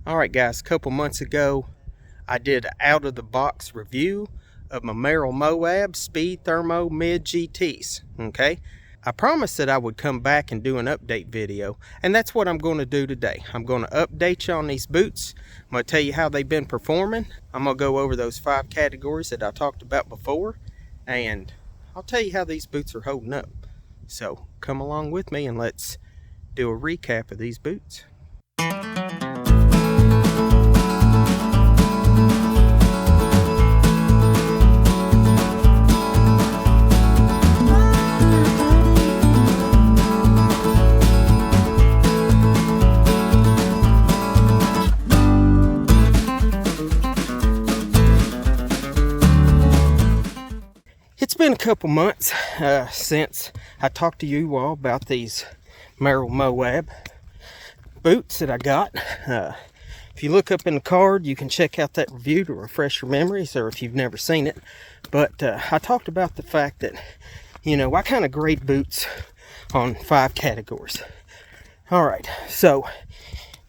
Alright guys, a couple months ago I did an out of the box review of my Merrell Moab Speed Thermo Mid GTs. Okay, I promised that I would come back and do an update video, and that's what I'm going to do today. I'm going to update you on these boots. I'm going to tell you how they've been performing. I'm going to go over those 5 categories that I talked about before, and I'll tell you how these boots are holding up. So come along with me and let's do a recap of these boots. It's been a couple months since I talked to you all about these Merrell Moab boots that I got. If you look up in the card, you can check out that review to refresh your memories, or if you've never seen it. But I talked about the fact that, you know, I kind of grade boots on 5 categories. All right, so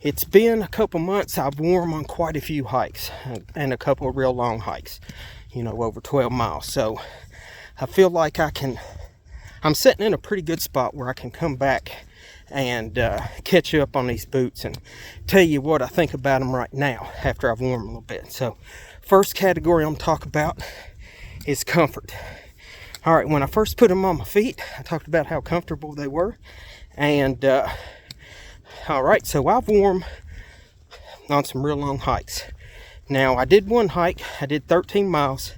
it's been a couple months. I've worn them on quite a few hikes and a couple of real long hikes, you know, over 12 miles. So I feel like I'm sitting in a pretty good spot where I can come back and catch you up on these boots and tell you what I think about them right now after I've worn them a little bit. So first category I'm talking about is comfort. All right, when I first put them on my feet, I talked about how comfortable they were. And all right, so I've worn them on some real long hikes. Now, I did one hike, I did 13 miles,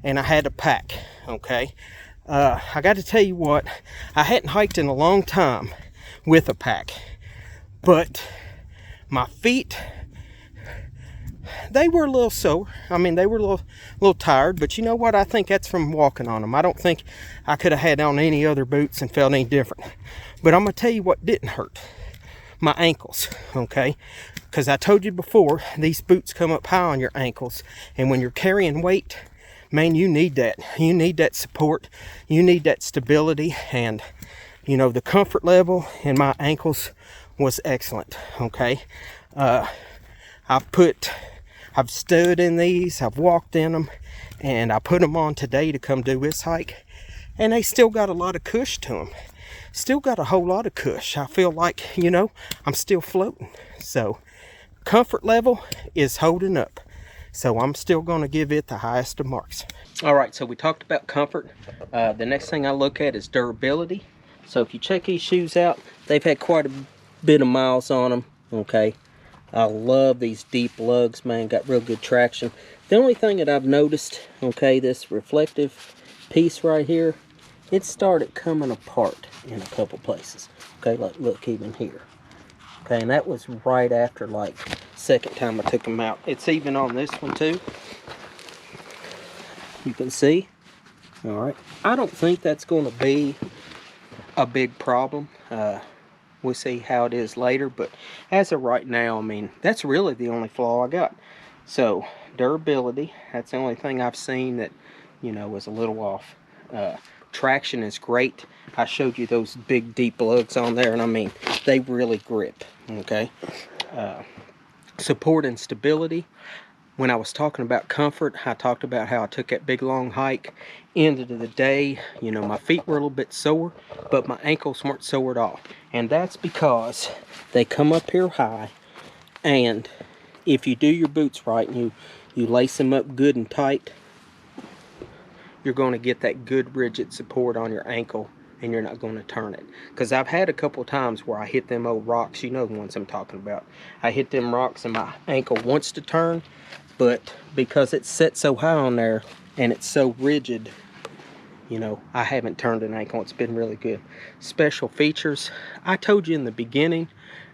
and I had a pack, okay? I got to tell you what, I hadn't hiked in a long time with a pack, but my feet, they were a little sore. I mean, they were a little tired, but you know what? I think that's from walking on them. I don't think I could have had on any other boots and felt any different. But I'm going to tell you what didn't hurt. My ankles, okay? Because I told you before, these boots come up high on your ankles, and when you're carrying weight, man, you need that. You need that support. You need that stability, and you know, the comfort level in my ankles was excellent, okay? I've stood in these, I've walked in them, and I put them on today to come do this hike, and they still got a lot of cush to them. Still got a whole lot of cush. I feel like, you know, I'm still floating. So comfort level is holding up. So I'm still going to give it the highest of marks. All right, so we talked about comfort. The next thing I look at is durability. So if you check these shoes out, they've had quite a bit of miles on them, okay? I love these deep lugs, man. Got real good traction. The only thing that I've noticed, okay, this reflective piece right here, it started coming apart in a couple places. Okay, like look, even here. Okay, and that was right after, like, second time I took them out. It's even on this one too. You can see. All right, I don't think that's going to be a big problem. We'll see how it is later, but as of right now, I mean, that's really the only flaw I got. So durability, that's the only thing I've seen that, you know, was a little off. Traction is great. I showed you those big deep lugs on there, and I mean, they really grip, okay? Support and stability. When I was talking about comfort, I talked about how I took that big long hike. End of the day, you know, my feet were a little bit sore, but my ankles weren't sore at all. And that's because they come up here high, and if you do your boots right and you lace them up good and tight, you're going to get that good rigid support on your ankle, and you're not going to turn it. Because I've had a couple times where I hit them old rocks. You know the ones I'm talking about. I hit them rocks and my ankle wants to turn, but because it's set so high on there and it's so rigid, you know, I haven't turned an ankle. It's been really good. Special features. I told you in the beginning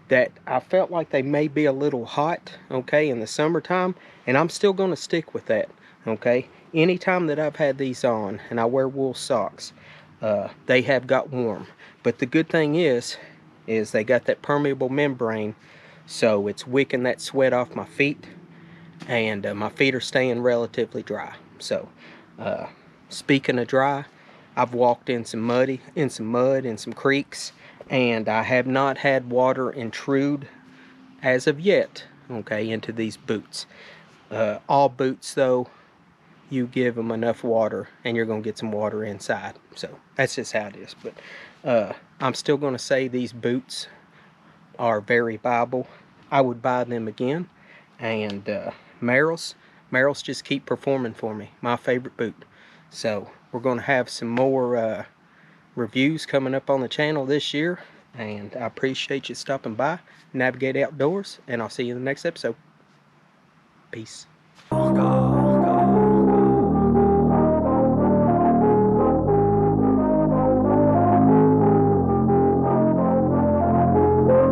that I felt like they may be a little hot, okay, in the summertime, and I'm still going to stick with that, okay? Anytime that I've had these on and I wear wool socks, they have got warm. But the good thing is they got that permeable membrane, so it's wicking that sweat off my feet, and my feet are staying relatively dry. So speaking of dry, I've walked in some mud, in some creeks, and I have not had water intrude as of yet okay, into these boots. All boots, though, you give them enough water and you're going to get some water inside. So that's just how it is. But I'm still going to say these boots are very viable. I would buy them again. And Merrell's just keep performing for me. My favorite boot. So we're going to have some more reviews coming up on the channel this year. And I appreciate you stopping by. Navigate Outdoors. And I'll see you in the next episode. Peace.